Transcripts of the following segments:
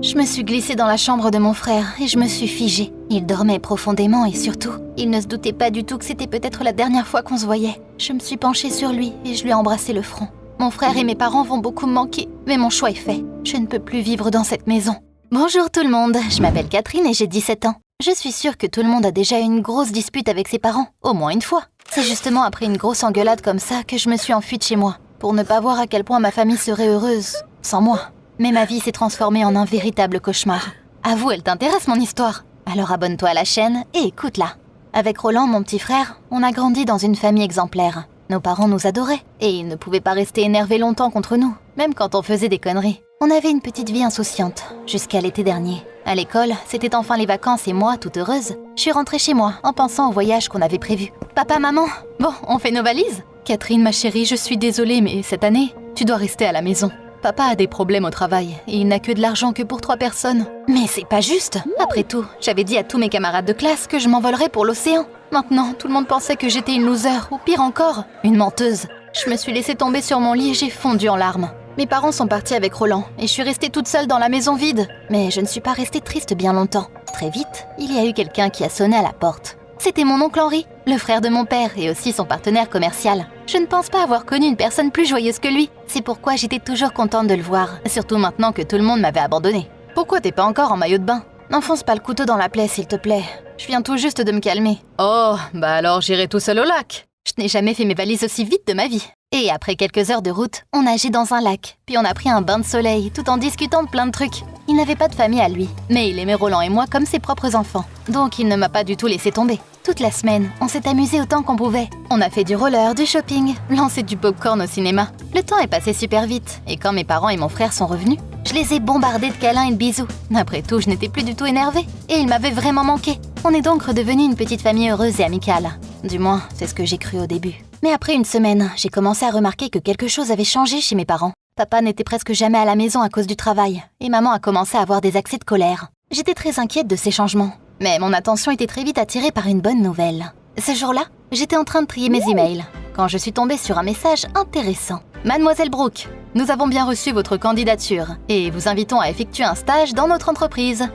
Je me suis glissée dans la chambre de mon frère et je me suis figée. Il dormait profondément et surtout, il ne se doutait pas du tout que c'était peut-être la dernière fois qu'on se voyait. Je me suis penchée sur lui et je lui ai embrassé le front. Mon frère et mes parents vont beaucoup me manquer, mais mon choix est fait. Je ne peux plus vivre dans cette maison. Bonjour tout le monde, je m'appelle Catherine et j'ai 17 ans. Je suis sûre que tout le monde a déjà eu une grosse dispute avec ses parents, au moins une fois. C'est justement après une grosse engueulade comme ça que je me suis enfuie de chez moi, pour ne pas voir à quel point ma famille serait heureuse sans moi. Mais ma vie s'est transformée en un véritable cauchemar. Avoue, elle t'intéresse mon histoire. Alors abonne-toi à la chaîne et écoute-la. Avec Roland, mon petit frère, on a grandi dans une famille exemplaire. Nos parents nous adoraient, et ils ne pouvaient pas rester énervés longtemps contre nous, même quand on faisait des conneries. On avait une petite vie insouciante, jusqu'à l'été dernier. À l'école, c'était enfin les vacances et moi, toute heureuse, je suis rentrée chez moi en pensant au voyage qu'on avait prévu. Papa, maman, bon, on fait nos valises? Catherine, ma chérie, je suis désolée, mais cette année, tu dois rester à la maison. Papa a des problèmes au travail et il n'a que de l'argent que pour 3 personnes. Mais c'est pas juste. Après tout, j'avais dit à tous mes camarades de classe que je m'envolerais pour l'océan. Maintenant, tout le monde pensait que j'étais une loser, ou pire encore, une menteuse. Je me suis laissée tomber sur mon lit et j'ai fondu en larmes. Mes parents sont partis avec Roland et je suis restée toute seule dans la maison vide. Mais je ne suis pas restée triste bien longtemps. Très vite, il y a eu quelqu'un qui a sonné à la porte. C'était mon oncle Henri, le frère de mon père et aussi son partenaire commercial. Je ne pense pas avoir connu une personne plus joyeuse que lui. C'est pourquoi j'étais toujours contente de le voir, surtout maintenant que tout le monde m'avait abandonnée. Pourquoi t'es pas encore en maillot de bain? N'enfonce pas le couteau dans la plaie, s'il te plaît. Je viens tout juste de me calmer. Oh, bah alors j'irai tout seul au lac. Je n'ai jamais fait mes valises aussi vite de ma vie. Et après quelques heures de route, on nageait dans un lac, puis on a pris un bain de soleil, tout en discutant de plein de trucs. Il n'avait pas de famille à lui, mais il aimait Roland et moi comme ses propres enfants. Donc il ne m'a pas du tout laissé tomber. Toute la semaine, on s'est amusé autant qu'on pouvait. On a fait du roller, du shopping, lancé du popcorn au cinéma. Le temps est passé super vite, et quand mes parents et mon frère sont revenus, je les ai bombardés de câlins et de bisous. Après tout, je n'étais plus du tout énervée, et ils m'avaient vraiment manqué. On est donc redevenus une petite famille heureuse et amicale. Du moins, c'est ce que j'ai cru au début. Mais après une semaine, j'ai commencé à remarquer que quelque chose avait changé chez mes parents. Papa n'était presque jamais à la maison à cause du travail, et maman a commencé à avoir des accès de colère. J'étais très inquiète de ces changements, mais mon attention était très vite attirée par une bonne nouvelle. Ce jour-là, j'étais en train de trier mes emails, quand je suis tombée sur un message intéressant. Mademoiselle Brooke, nous avons bien reçu votre candidature, et vous invitons à effectuer un stage dans notre entreprise.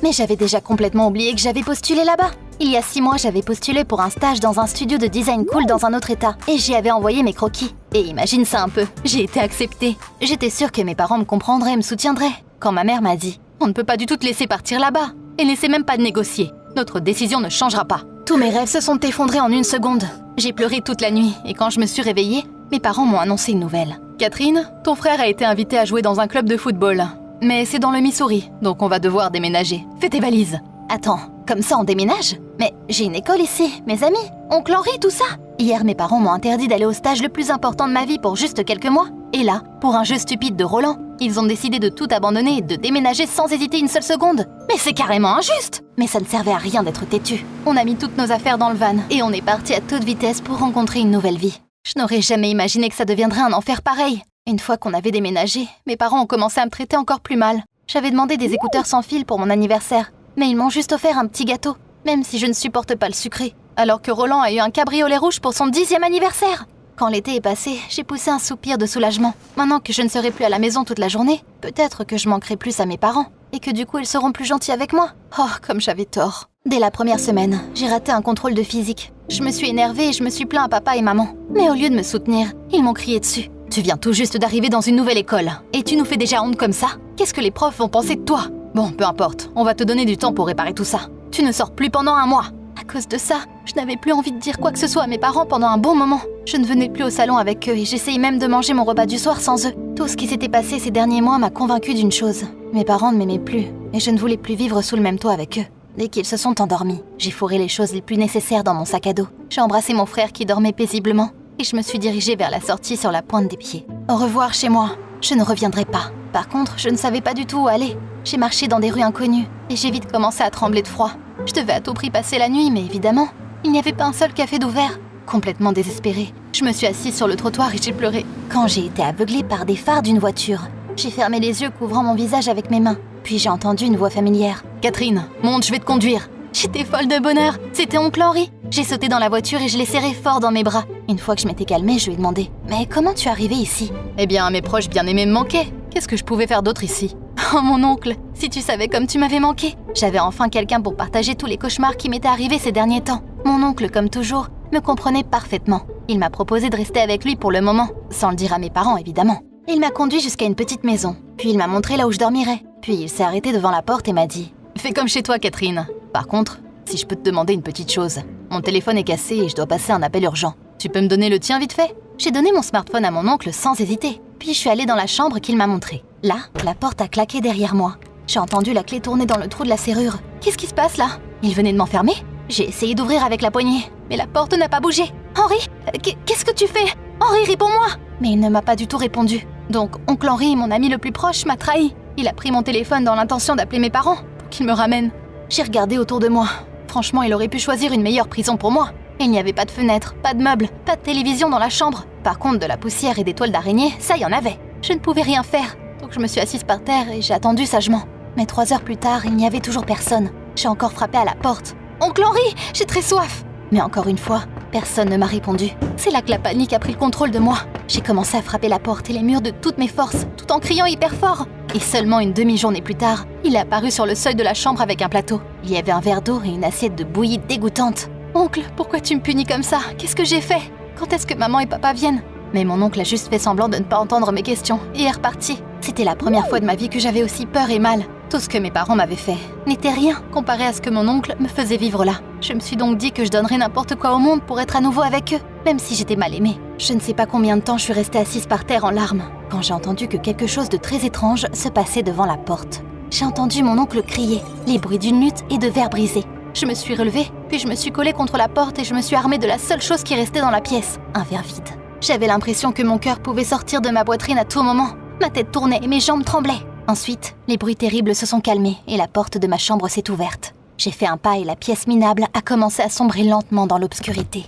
Mais j'avais déjà complètement oublié que j'avais postulé là-bas. Il y a 6 mois, j'avais postulé pour un stage dans un studio de design cool dans un autre état, et j'y avais envoyé mes croquis. Et imagine ça un peu, j'ai été acceptée. J'étais sûre que mes parents me comprendraient et me soutiendraient, quand ma mère m'a dit « On ne peut pas du tout te laisser partir là-bas, et n'essaie même pas de négocier. Notre décision ne changera pas. » Tous mes rêves se sont effondrés en une seconde. J'ai pleuré toute la nuit, et quand je me suis réveillée, mes parents m'ont annoncé une nouvelle. « Catherine, ton frère a été invité à jouer dans un club de football. Mais c'est dans le Missouri, donc on va devoir déménager. Fais tes valises. » Attends, comme ça on déménage? Mais j'ai une école ici, mes amis, oncle Henri, tout ça. Hier, mes parents m'ont interdit d'aller au stage le plus important de ma vie pour juste quelques mois. Et là, pour un jeu stupide de Roland, ils ont décidé de tout abandonner et de déménager sans hésiter une seule seconde. Mais c'est carrément injuste! Mais ça ne servait à rien d'être têtu. On a mis toutes nos affaires dans le van et on est parti à toute vitesse pour rencontrer une nouvelle vie. Je n'aurais jamais imaginé que ça deviendrait un enfer pareil. Une fois qu'on avait déménagé, mes parents ont commencé à me traiter encore plus mal. J'avais demandé des écouteurs sans fil pour mon anniversaire, mais ils m'ont juste offert un petit gâteau, même si je ne supporte pas le sucré. Alors que Roland a eu un cabriolet rouge pour son 10e anniversaire. Quand l'été est passé, j'ai poussé un soupir de soulagement. Maintenant que je ne serai plus à la maison toute la journée, peut-être que je manquerai plus à mes parents, et que du coup ils seront plus gentils avec moi. Oh, comme j'avais tort. Dès la première semaine, j'ai raté un contrôle de physique. Je me suis énervée et je me suis plaint à papa et maman. Mais au lieu de me soutenir, ils m'ont crié dessus. Tu viens tout juste d'arriver dans une nouvelle école, et tu nous fais déjà honte comme ça? Qu'est-ce que les profs vont penser de toi? Bon, peu importe, on va te donner du temps pour réparer tout ça. Tu ne sors plus pendant 1 mois. À cause de ça, je n'avais plus envie de dire quoi que ce soit à mes parents pendant un bon moment. Je ne venais plus au salon avec eux et j'essayais même de manger mon repas du soir sans eux. Tout ce qui s'était passé ces derniers mois m'a convaincue d'une chose. Mes parents ne m'aimaient plus et je ne voulais plus vivre sous le même toit avec eux. Dès qu'ils se sont endormis, j'ai fourré les choses les plus nécessaires dans mon sac à dos. J'ai embrassé mon frère qui dormait paisiblement et je me suis dirigée vers la sortie sur la pointe des pieds. Au revoir chez moi, je ne reviendrai pas. Par contre, je ne savais pas du tout où aller. J'ai marché dans des rues inconnues et j'ai vite commencé à trembler de froid. Je devais à tout prix passer la nuit, mais évidemment, il n'y avait pas un seul café d'ouvert. Complètement désespérée, je me suis assise sur le trottoir et j'ai pleuré. Quand j'ai été aveuglée par des phares d'une voiture, j'ai fermé les yeux couvrant mon visage avec mes mains. Puis j'ai entendu une voix familière. « Catherine, monte, je vais te conduire !» J'étais folle de bonheur, c'était oncle Henri. J'ai sauté dans la voiture et je l'ai serré fort dans mes bras. Une fois que je m'étais calmée, je lui ai demandé « Mais comment tu es arrivée ici ?» Eh bien, mes proches bien-aimés me manquaient. Qu'est-ce que je pouvais faire d'autre ici? Oh mon oncle, si tu savais comme tu m'avais manqué. J'avais enfin quelqu'un pour partager tous les cauchemars qui m'étaient arrivés ces derniers temps. Mon oncle, comme toujours, me comprenait parfaitement. Il m'a proposé de rester avec lui pour le moment, sans le dire à mes parents évidemment. Il m'a conduit jusqu'à une petite maison, puis il m'a montré là où je dormirais. Puis il s'est arrêté devant la porte et m'a dit « Fais comme chez toi, Catherine. Par contre, si je peux te demander une petite chose, mon téléphone est cassé et je dois passer un appel urgent. Tu peux me donner le tien vite fait ?» J'ai donné mon smartphone à mon oncle sans hésiter. Puis je suis allée dans la chambre qu'il m'a montrée. Là, la porte a claqué derrière moi. J'ai entendu la clé tourner dans le trou de la serrure. Qu'est-ce qui se passe là? Il venait de m'enfermer? J'ai essayé d'ouvrir avec la poignée, mais la porte n'a pas bougé. Henri, qu'est-ce que tu fais? Henri, réponds-moi! Mais il ne m'a pas du tout répondu. Donc, oncle Henri, mon ami le plus proche, m'a trahi. Il a pris mon téléphone dans l'intention d'appeler mes parents pour qu'ils me ramènent. J'ai regardé autour de moi. Franchement, il aurait pu choisir une meilleure prison pour moi. Il n'y avait pas de fenêtre, pas de meubles, pas de télévision dans la chambre. Par contre, de la poussière et des toiles d'araignée, ça y en avait. Je ne pouvais rien faire. Donc je me suis assise par terre et j'ai attendu sagement. Mais 3 heures plus tard, il n'y avait toujours personne. J'ai encore frappé à la porte. « Oncle Henri, j'ai très soif !» Mais encore une fois, personne ne m'a répondu. C'est là que la panique a pris le contrôle de moi. J'ai commencé à frapper la porte et les murs de toutes mes forces, tout en criant hyper fort. Et seulement une demi-journée plus tard, il est apparu sur le seuil de la chambre avec un plateau. Il y avait un verre d'eau et une assiette de bouillie dégoûtante. « Oncle, pourquoi tu me punis comme ça? Qu'est-ce que j'ai fait? Quand est-ce que maman et papa viennent ?» Mais mon oncle a juste fait semblant de ne pas entendre mes questions et est reparti. C'était la première fois de ma vie que j'avais aussi peur et mal. Tout ce que mes parents m'avaient fait n'était rien comparé à ce que mon oncle me faisait vivre là. Je me suis donc dit que je donnerais n'importe quoi au monde pour être à nouveau avec eux, même si j'étais mal aimée. Je ne sais pas combien de temps je suis restée assise par terre en larmes, quand j'ai entendu que quelque chose de très étrange se passait devant la porte. J'ai entendu mon oncle crier, les bruits d'une lutte et de verres brisés. Je me suis relevée, puis je me suis collée contre la porte et je me suis armée de la seule chose qui restait dans la pièce, un verre vide. J'avais l'impression que mon cœur pouvait sortir de ma poitrine à tout moment. Ma tête tournait et mes jambes tremblaient. Ensuite, les bruits terribles se sont calmés et la porte de ma chambre s'est ouverte. J'ai fait un pas et la pièce minable a commencé à sombrer lentement dans l'obscurité.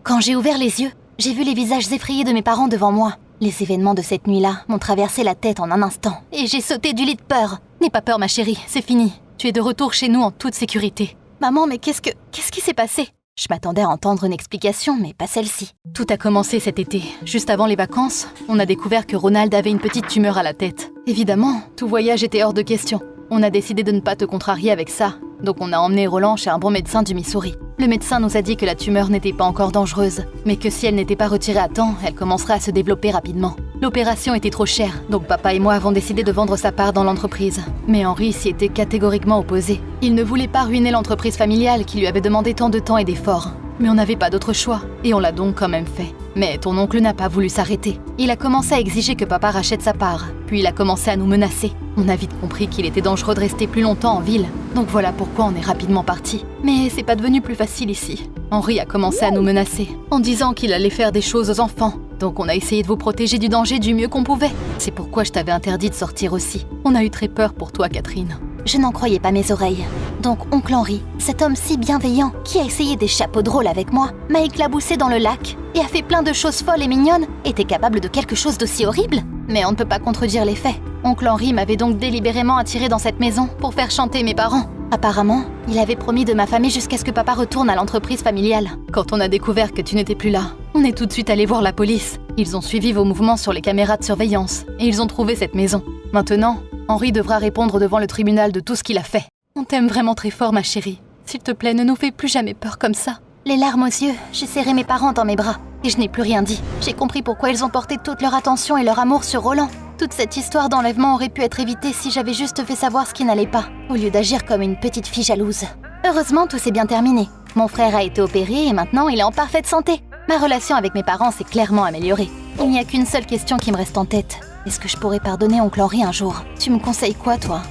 Quand j'ai ouvert les yeux, j'ai vu les visages effrayés de mes parents devant moi. Les événements de cette nuit-là m'ont traversé la tête en un instant et j'ai sauté du lit de peur. N'aie pas peur ma chérie, c'est fini. Tu es de retour chez nous en toute sécurité. Maman, mais qu'est-ce qui s'est passé? Je m'attendais à entendre une explication, mais pas celle-ci. Tout a commencé cet été. Juste avant les vacances, on a découvert que Ronald avait une petite tumeur à la tête. Évidemment, tout voyage était hors de question. On a décidé de ne pas te contrarier avec ça. Donc on a emmené Roland chez un bon médecin du Missouri. Le médecin nous a dit que la tumeur n'était pas encore dangereuse, mais que si elle n'était pas retirée à temps, elle commencerait à se développer rapidement. L'opération était trop chère, donc papa et moi avons décidé de vendre sa part dans l'entreprise. Mais Henri s'y était catégoriquement opposé. Il ne voulait pas ruiner l'entreprise familiale qui lui avait demandé tant de temps et d'efforts. Mais on n'avait pas d'autre choix, et on l'a donc quand même fait. Mais ton oncle n'a pas voulu s'arrêter. Il a commencé à exiger que papa rachète sa part, puis il a commencé à nous menacer. On a vite compris qu'il était dangereux de rester plus longtemps en ville, donc voilà pourquoi on est rapidement partis. Mais c'est pas devenu plus facile ici. Henri a commencé à nous menacer, en disant qu'il allait faire des choses aux enfants. Donc on a essayé de vous protéger du danger du mieux qu'on pouvait. C'est pourquoi je t'avais interdit de sortir aussi. On a eu très peur pour toi, Catherine. Je n'en croyais pas mes oreilles. Donc oncle Henri, cet homme si bienveillant, qui a essayé des chapeaux de rôle avec moi, m'a éclaboussé dans le lac et a fait plein de choses folles et mignonnes, était capable de quelque chose d'aussi horrible? Mais on ne peut pas contredire les faits. Oncle Henri m'avait donc délibérément attiré dans cette maison pour faire chanter mes parents. Apparemment, il avait promis de m'affamer jusqu'à ce que papa retourne à l'entreprise familiale. Quand on a découvert que tu n'étais plus là, on est tout de suite allé voir la police. Ils ont suivi vos mouvements sur les caméras de surveillance et ils ont trouvé cette maison. Maintenant, Henri devra répondre devant le tribunal de tout ce qu'il a fait. On t'aime vraiment très fort, ma chérie. S'il te plaît, ne nous fais plus jamais peur comme ça. Les larmes aux yeux, j'ai serré mes parents dans mes bras et je n'ai plus rien dit. J'ai compris pourquoi ils ont porté toute leur attention et leur amour sur Roland. Toute cette histoire d'enlèvement aurait pu être évitée si j'avais juste fait savoir ce qui n'allait pas, au lieu d'agir comme une petite fille jalouse. Heureusement, tout s'est bien terminé. Mon frère a été opéré et maintenant il est en parfaite santé. Ma relation avec mes parents s'est clairement améliorée. Il n'y a qu'une seule question qui me reste en tête. Est-ce que je pourrais pardonner oncle Henri un jour? Tu me conseilles quoi, toi?